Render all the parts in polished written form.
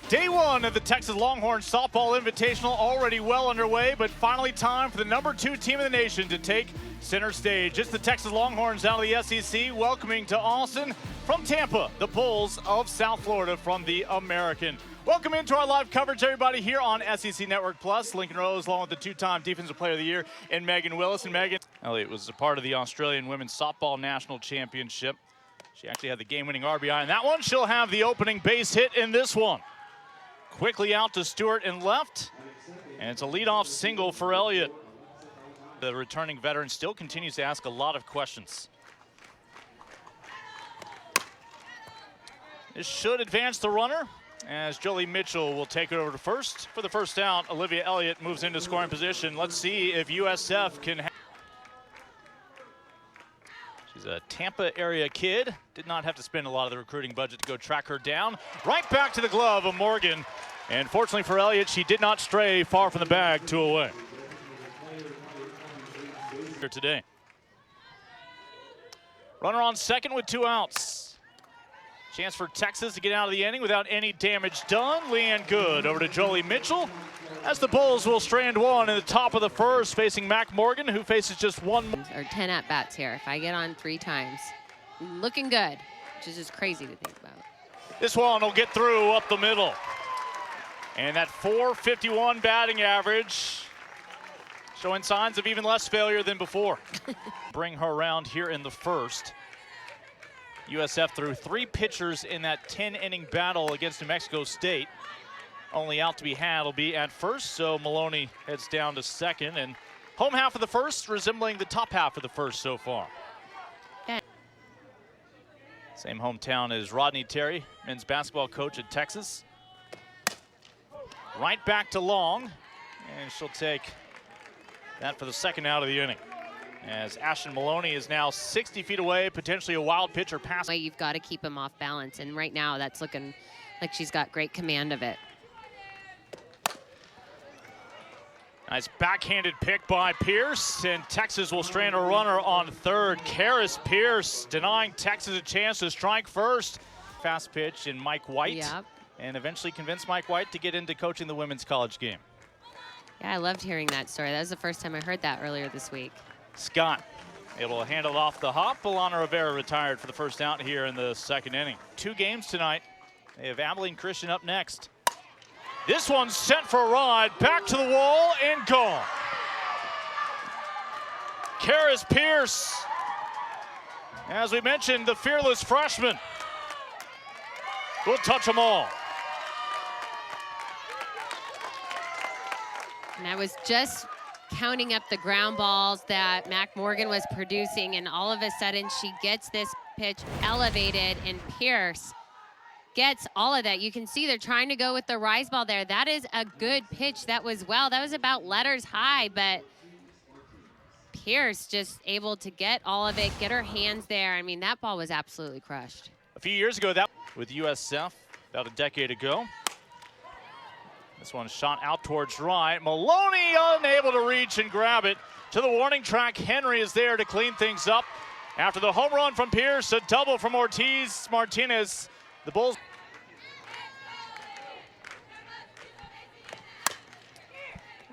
Day one of the Texas Longhorns Softball Invitational already well underway, but finally time for the #2 team in the nation to take center stage. It's the Texas Longhorns out of the SEC, welcoming to Austin from Tampa, the Bulls of South Florida from the American. Welcome into our live coverage, everybody, here on SEC Network Plus. Lincoln Rose, along with the two-time Defensive Player of the Year, and Megan Willis. And Megan, Elliott was a part of the Australian Women's Softball National Championship. She actually had the game-winning RBI in that one. She'll have the opening base hit in this one. Quickly out to Stewart and left, and it's a leadoff single for Elliott. The returning veteran still continues to ask a lot of questions. This should advance the runner, as Jolie Mitchell will take it over to first. For the first out, Olivia Elliott moves into scoring position. Let's see if USF can. She's a Tampa area kid. Did not have to spend a lot of the recruiting budget to go track her down. Right back to the glove of Morgan. And fortunately for Elliott, she did not stray far from the bag, 2 away. Here today. Runner on second with 2 outs. Chance for Texas to get out of the inning without any damage done. Leanne Good over to Jolie Mitchell, as the Bulls will strand one in the top of the first, facing Mac Morgan, who faces just one more. Or 10 at-bats here. If I get on 3 times, looking good, which is just crazy to think about. This one will get through up the middle. And that .451 batting average, showing signs of even less failure than before. Bring her around here in the first. USF threw 3 pitchers in that 10-inning battle against New Mexico State. Only out to be had will be at first, so Maloney heads down to second. And home half of the first resembling the top half of the first so far. Yeah. Same hometown as Rodney Terry, men's basketball coach at Texas. Right back to Long, and she'll take that for the second out of the inning. As Ashton Maloney is now 60 feet away, potentially a wild pitch or pass. You've got to keep him off balance, and right now that's looking like she's got great command of it. Nice backhanded pick by Pierce, and Texas will strand a runner on third. Karis Pierce denying Texas a chance to strike first. Fast pitch in Mike White. Yep. And eventually convinced Mike White to get into coaching the women's college game. Yeah, I loved hearing that story. That was the first time I heard that earlier this week. Scott able to handle off the hop. Alana Rivera retired for the first out here in the second inning. 2 games tonight. They have Abilene Christian up next. This one's sent for a ride, back to the wall and gone. Karis Pierce, as we mentioned, the fearless freshman, will touch them all. And I was just counting up the ground balls that Mac Morgan was producing, and all of a sudden she gets this pitch elevated, and Pierce gets all of that. You can see they're trying to go with the rise ball there. That is a good pitch. That was about letters high, but Pierce just able to get all of it, get her hands there. I mean, that ball was absolutely crushed. A few years ago, that with USF, about a decade ago. This one shot out towards right. Maloney unable to reach and grab it to the warning track. Henry is there to clean things up. After the home run from Pierce, a double from Ortiz Martinez. The Bulls.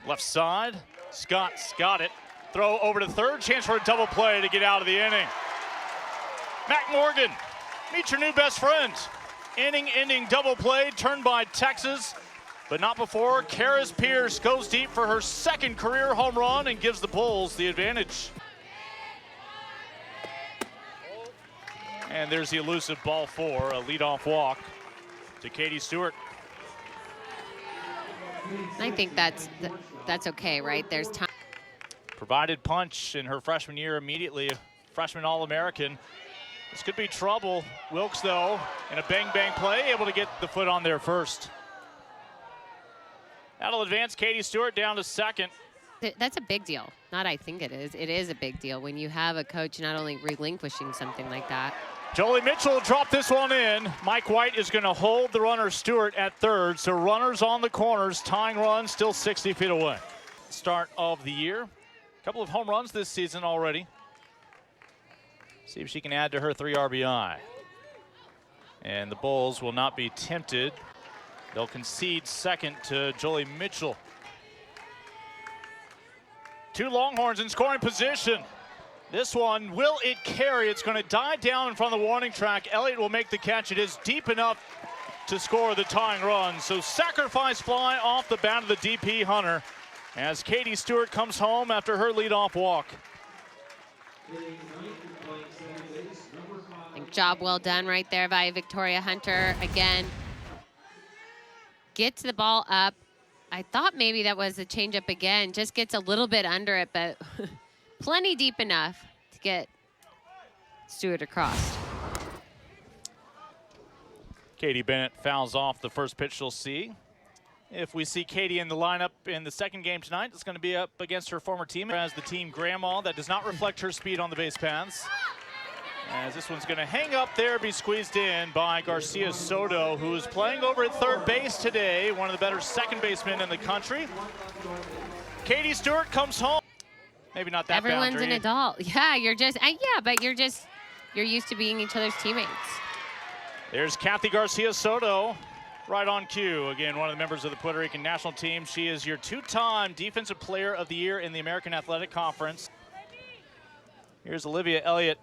Left side, Scott's got it. Throw over to third, chance for a double play to get out of the inning. Mac Morgan, meet your new best friend. Inning-ending double play turned by Texas, but not before. Karis Pierce goes deep for her 2nd career home run and gives the Bulls the advantage. And there's the elusive ball 4, a leadoff walk to Katie Stewart. I think that's okay, right? There's time. Provided punch in her freshman year immediately, freshman All-American. This could be trouble. Wilkes, though, in a bang-bang play, able to get the foot on there first. That'll advance Katie Stewart down to second. That's a big deal. Not I think it is. It is a big deal when you have a coach not only relinquishing something like that. Jolie Mitchell dropped this one in. Mike White is going to hold the runner Stewart at third. So runners on the corners, tying run, still 60 feet away. Start of the year. A couple of home runs this season already. See if she can add to her 3 RBI. And the Bulls will not be tempted They'll concede second to Jolie Mitchell. Two Longhorns in scoring position. This one, will it carry? It's going to die down in front of the warning track. Elliott will make the catch. It is deep enough to score the tying run. So sacrifice fly off the bat of the DP Hunter as Katie Stewart comes home after her leadoff walk. I think job well done right there by Victoria Hunter. Again, gets the ball up. I thought maybe that was a changeup again. Just gets a little bit under it, but plenty deep enough to get Stewart across. Katie Bennett fouls off the first pitch she'll see. If we see Katie in the lineup in the second game tonight, it's going to be up against her former teammate as the team Grandma. That does not reflect her speed on the base paths. As this one's going to hang up there, be squeezed in by Garcia Soto, who is playing over at third base today, one of the better second basemen in the country. Katie Stewart comes home. Maybe not that Everyone's boundary. an adult. Yeah, but you're used to being each other's teammates. There's Kathy Garcia Soto, right on cue. Again, one of the members of the Puerto Rican national team. She is your two-time Defensive Player of the Year in the American Athletic Conference. Here's Olivia Elliott.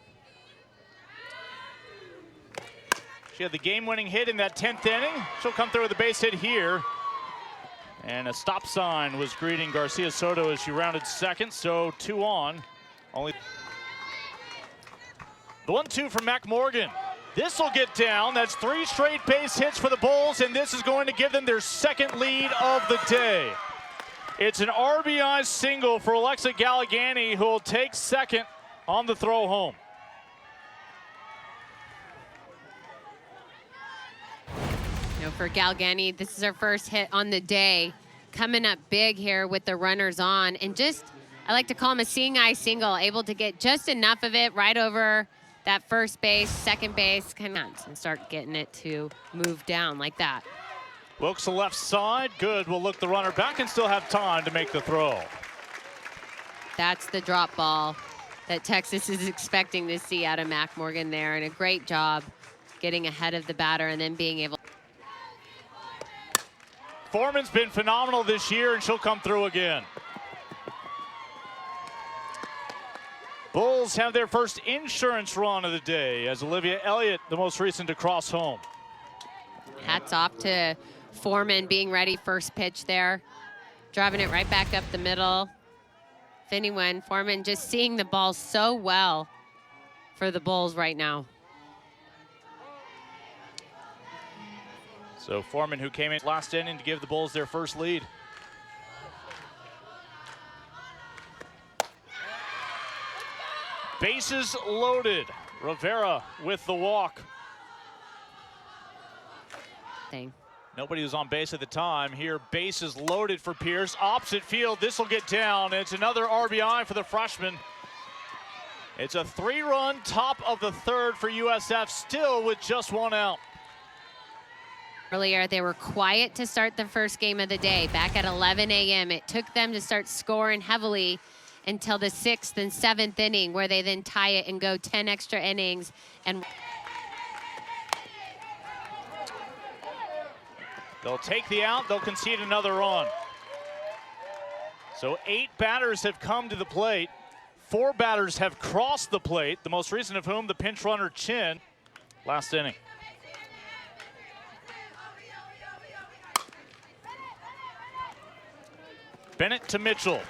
She had the game-winning hit in that 10th inning. She'll come through with a base hit here. And a stop sign was greeting Garcia Soto as she rounded second, so 2 on. Only the 1-2 from Mac Morgan. This will get down. That's 3 straight base hits for the Bulls, and this is going to give them their second lead of the day. It's an RBI single for Alexa Galligani, who will take second on the throw home. For Galgani, this is her first hit on the day, coming up big here with the runners on, and just, I like to call him a seeing eye single, able to get just enough of it right over that first base, second base, and start getting it to move down like that. Wilkes the left side, good. We'll look the runner back and still have time to make the throw. That's the drop ball that Texas is expecting to see out of Mac Morgan there, and a great job getting ahead of the batter and then being able. Foreman's been phenomenal this year, and she'll come through again. Bulls have their first insurance run of the day as Olivia Elliott, the most recent to cross home. Hats off to Foreman being ready first pitch there, driving it right back up the middle. If anyone, Foreman just seeing the ball so well for the Bulls right now. So Foreman, who came in last inning to give the Bulls their first lead. Bases loaded. Rivera with the walk. Nobody was on base at the time. Here, bases loaded for Pierce. Opposite field, this will get down. It's another RBI for the freshman. It's a 3-run top of the third for USF, still with just 1 out. Earlier, they were quiet to start the first game of the day, back at 11 a.m. It took them to start scoring heavily until the 6th and 7th inning, where they then tie it and go 10 extra innings. And they'll take the out, they'll concede another run. So 8 batters have come to the plate. 4 batters have crossed the plate, the most recent of whom the pinch runner Chin last inning. Bennett to Mitchell.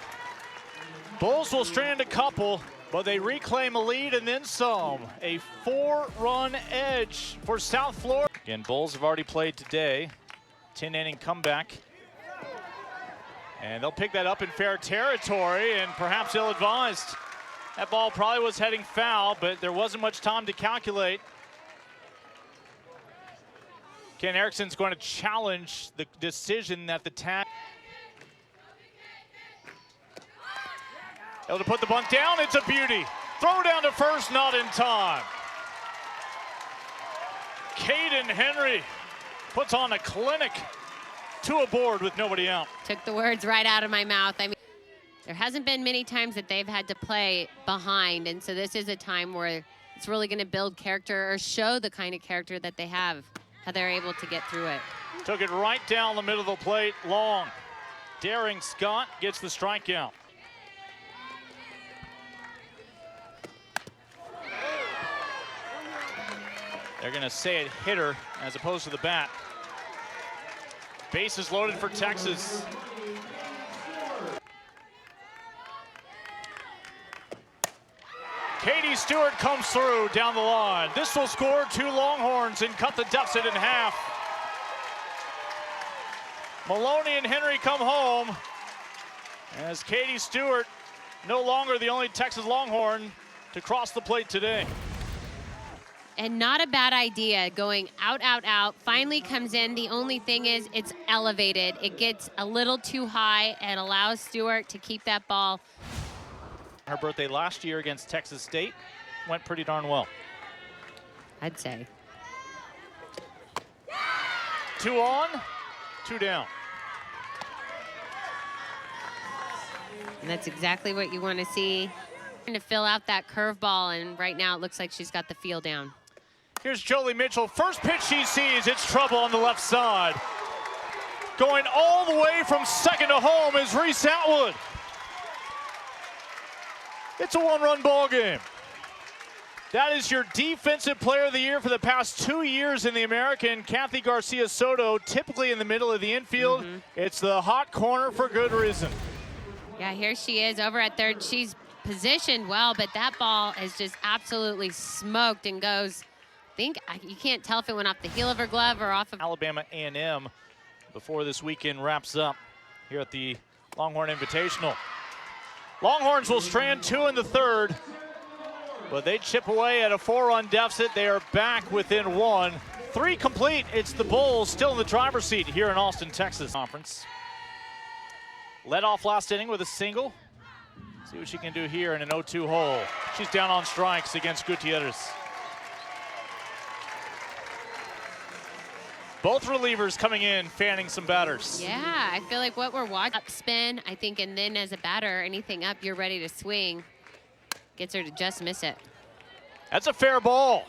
Bulls will strand a couple, but they reclaim a lead and then some. A 4-run edge for South Florida. Again, Bulls have already played today. 10-inning comeback. And they'll pick that up in fair territory, and perhaps ill-advised. That ball probably was heading foul, but there wasn't much time to calculate. Ken Erickson's going to challenge the decision that the tag. Able to put the bunt down, it's a beauty. Throw down to first, not in time. Caden Henry puts on a clinic. 2 aboard with nobody out. Took the words right out of my mouth. I mean, there hasn't been many times that they've had to play behind, and so this is a time where it's really going to build character or show the kind of character that they have, how they're able to get through it. Took it right down the middle of the plate, long. Daring Scott gets the strikeout. They're going to say it hitter as opposed to the bat. Bases loaded for Texas. Katie Stewart comes through down the line. This will score 2 Longhorns and cut the deficit in half. Maloney and Henry come home as Katie Stewart, no longer the only Texas Longhorn to cross the plate today. And not a bad idea, going out, out, out. Finally comes in. The only thing is it's elevated. It gets a little too high and allows Stewart to keep that ball. Her birthday last year against Texas State went pretty darn well. I'd say. 2 on, 2 down. And that's exactly what you want to see. Trying to fill out that curveball, and right now it looks like she's got the feel down. Here's Jolie Mitchell. First pitch she sees, it's trouble on the left side. Going all the way from second to home is Reese Atwood. It's a 1-run ball game. That is your Defensive Player of the Year for the past 2 years in the American, Kathy Garcia Soto, typically in the middle of the infield. It's the hot corner for good reason. Yeah, here she is over at third. She's positioned well, but that ball is just absolutely smoked and goes, you can't tell if it went off the heel of her glove or off of Alabama A&M before this weekend wraps up here at the Longhorn Invitational. Longhorns will strand 2 in the third, but they chip away at a 4-run deficit. They are back within 1. 3 complete. It's the Bulls still in the driver's seat here in Austin, Texas. Conference. Led off last inning with a single. See what she can do here in an 0-2 hole. She's down on strikes against Gutierrez. Both relievers coming in, fanning some batters. Yeah, I feel like what we're watching, up spin, I think, and then as a batter, anything up, you're ready to swing. Gets her to just miss it. That's a fair ball.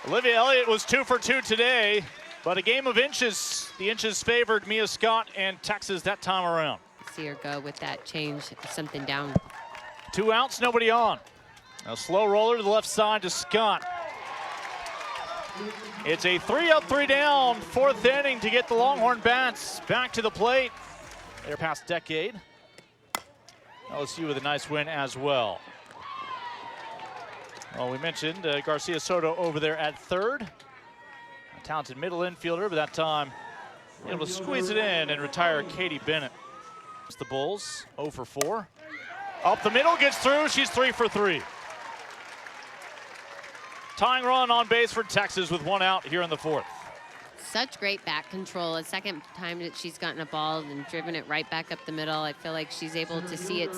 Olivia Elliott was 2 for 2 today, but a game of inches. The inches favored Mia Scott and Texas that time around. See her go with that change, something down. 2 outs, nobody on. A slow roller to the left side to Scott. It's a 3-up, 3-down, 4th inning to get the Longhorn bats back to the plate. They're past decade. LSU with a nice win as well. Well, we mentioned Garcia Soto over there at third. A talented middle infielder, but that time able to squeeze it in and retire Katie Bennett. It's the Bulls, 0 for 4. Up the middle, gets through, she's 3 for 3. Tying run on base for Texas with 1 out here in the 4th. Such great back control. The second time that she's gotten a ball and driven it right back up the middle, I feel like she's able to see it.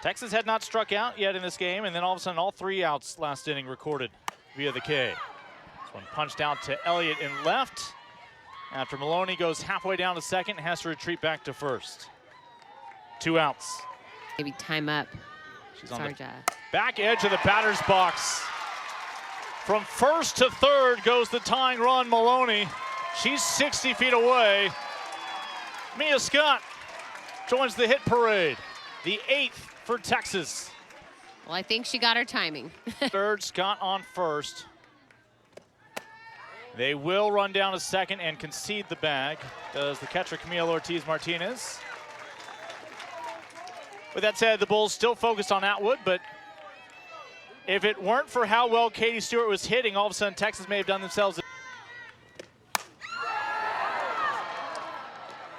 Texas had not struck out yet in this game, and then all of a sudden all 3 outs last inning recorded via the K. This one punched out to Elliott in left. After Maloney goes halfway down to second, has to retreat back to first. 2 outs. Maybe time up. She's on the back edge of the batter's box. From first to third goes the tying run, Maloney. She's 60 feet away. Mia Scott joins the hit parade. The 8th for Texas. Well, I think she got her timing. Third, Scott on first. They will run down to second and concede the bag. Does the catcher Camille Ortiz-Martinez. With that said, the Bulls still focused on Atwood, but if it weren't for how well Katie Stewart was hitting, all of a sudden Texas may have done themselves.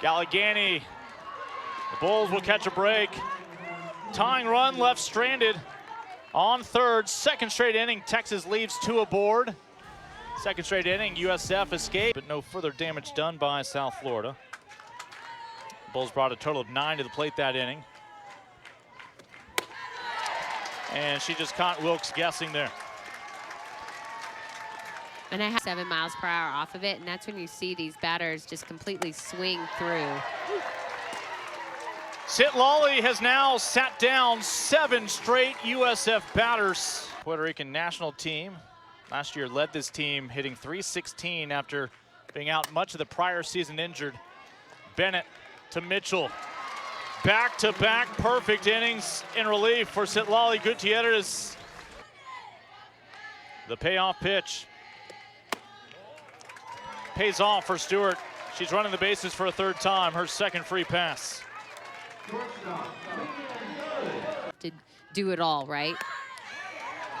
Galligani. The Bulls will catch a break. Tying run left stranded on third. Second straight inning, Texas leaves 2 aboard. Second straight inning, USF escaped, but no further damage done by South Florida. Bulls brought a total of 9 to the plate that inning. And she just caught Wilkes guessing there. And I have 7 miles per hour off of it, and that's when you see these batters just completely swing through. Sit Lawley has now sat down 7 straight USF batters. Puerto Rican national team Last year led this team, hitting .316 after being out much of the prior season injured. Bennett to Mitchell. Back-to-back perfect innings in relief for Citlali Gutierrez. The payoff pitch. Pays off for Stewart. She's running the bases for a third time, her second free pass. To do it all, right?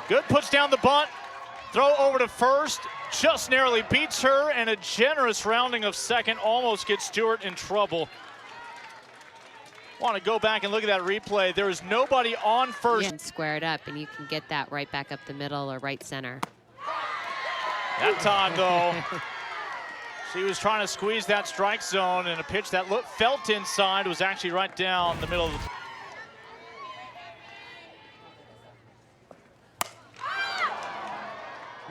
Good, puts down the bunt. Throw over to first, just narrowly beats her, and a generous rounding of second almost gets Stewart in trouble. Want to go back and look at that replay. There is nobody on first. And square it up, and you can get that right back up the middle or right center. That time, though, she was trying to squeeze that strike zone, and a pitch that felt inside was actually right down the middle of the.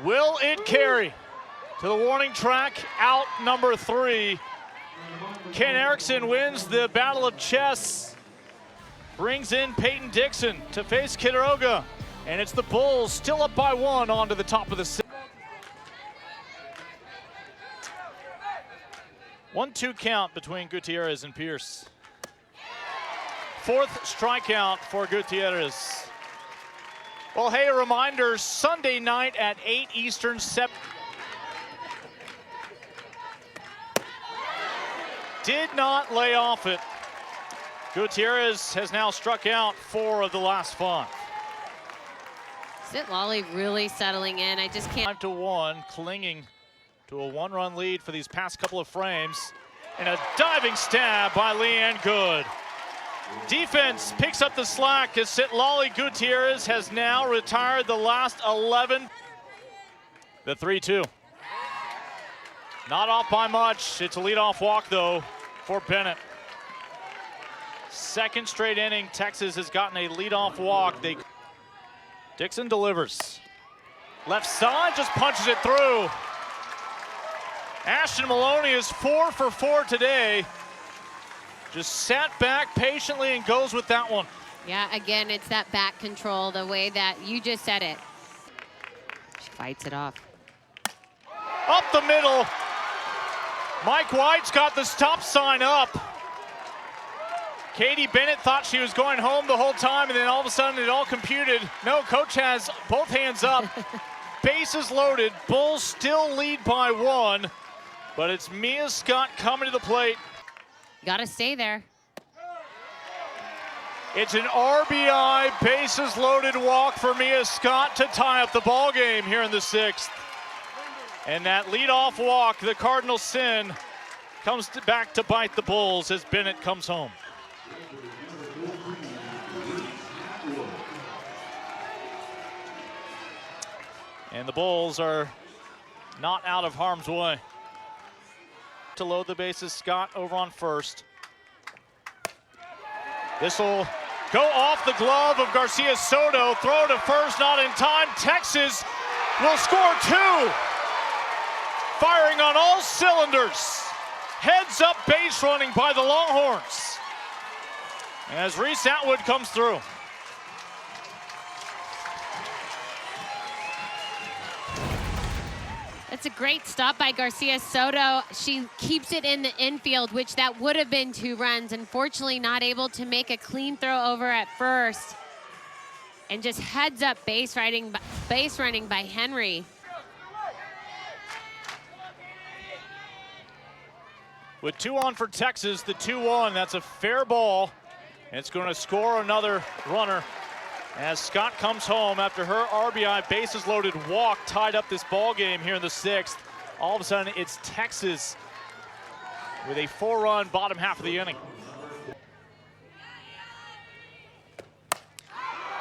Will it carry to the warning track? Out number 3. Ken Erickson wins the battle of chess. Brings in Peyton Dixon to face Quiroga. And it's the Bulls still up by 1 onto the top of the 6th. 1-2 count between Gutierrez and Pierce. 4th strikeout for Gutierrez. Well, hey, a reminder, Sunday night at 8 Eastern, did not lay off it. Gutierrez has now struck out 4 of the last 5. Citlali really settling in. I just can't. 5-1, clinging to a 1-run lead for these past couple of frames. And a diving stab by Leanne Good. Defense picks up the slack as Citlali Gutierrez has now retired the last 11. The 3-2. Not off by much. It's a leadoff walk, though, for Bennett. Second straight inning, Texas has gotten a leadoff walk. Dixon delivers. Left side, just punches it through. Ashton Maloney is 4 for 4 today. Just sat back patiently and goes with that one. Yeah, again, it's that back control, the way that you just said it. She fights it off. Up the middle. Mike White's got the stop sign up. Katie Bennett thought she was going home the whole time, and then all of a sudden it all computed. No, coach has both hands up. Bases loaded. Bulls still lead by 1, but it's Mia Scott coming to the plate. Gotta stay there. It's an RBI bases loaded walk for Mia Scott to tie up the ball game here in the 6th. And that leadoff walk, the Cardinal sin, comes back to bite the Bulls as Bennett comes home. And the Bulls are not out of harm's way. To load the bases, Scott over on first. This will go off the glove of Garcia Soto. Throw to first, not in time. Texas will score 2. Firing on all cylinders. Heads up base running by the Longhorns. As Reese Atwood comes through. It's a great stop by Garcia Soto. She keeps it in the infield, which that would have been 2 runs. Unfortunately, not able to make a clean throw over at first. And just heads up base running by Henry. With 2 on for Texas, the 2-1, that's a fair ball. And it's going to score another runner as Scott comes home after her RBI bases loaded walk tied up this ball game here in the 6th. All of a sudden, it's Texas with a 4-run bottom half of the inning.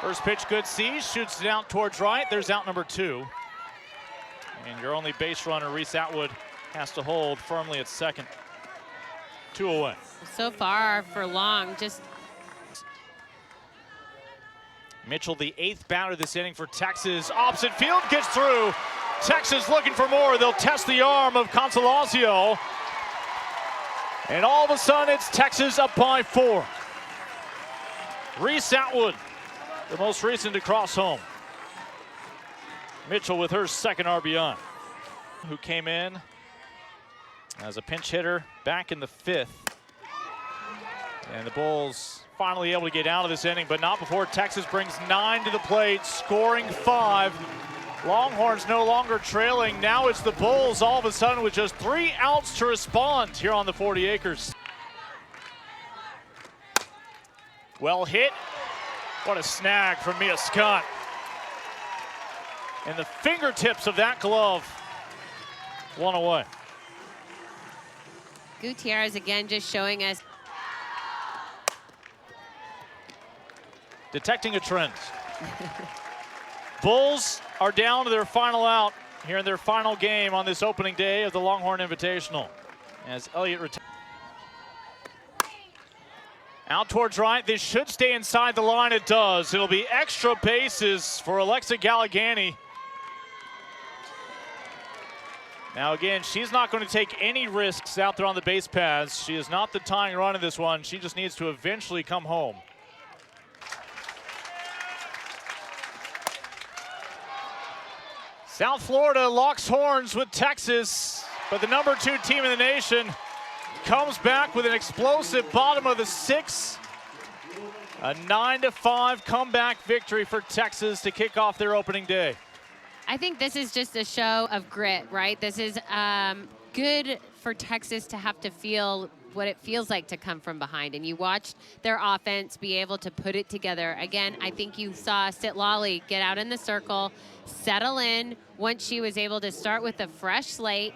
First pitch, good sees, shoots it out towards right. There's out number 2. And your only base runner, Reese Atwood, has to hold firmly at second. 2 away. So far for Long, just Mitchell, the 8th batter this inning for Texas. Opposite field, gets through. Texas looking for more. They'll test the arm of Consolazio. And all of a sudden, it's Texas up by 4. Reese Atwood, the most recent to cross home. Mitchell with her second RBI, who came in as a pinch hitter back in the 5th. And the Bulls finally able to get out of this inning, but not before Texas brings 9 to the plate, scoring 5. Longhorns no longer trailing. Now it's the Bulls all of a sudden with just 3 outs to respond here on the 40 acres. Well hit. What a snag from Mia Scott. And the fingertips of that glove, 1 away. Gutierrez again just showing us. Detecting a trend. Bulls are down to their final out here in their final game on this opening day of the Longhorn Invitational. As Elliott retires. Out towards right, this should stay inside the line, it does. It'll be extra bases for Alexa Galligani. Now again, she's not going to take any risks out there on the base paths. She is not the tying run in this one. She just needs to eventually come home. South Florida locks horns with Texas, but the number 2 team in the nation comes back with an explosive bottom of the 6th. A 9-5 comeback victory for Texas to kick off their opening day. I think this is just a show of grit, right? This is good for Texas to have to feel what it feels like to come from behind. And you watched their offense be able to put it together. Again, I think you saw Sitlali get out in the circle, settle in once she was able to start with a fresh slate.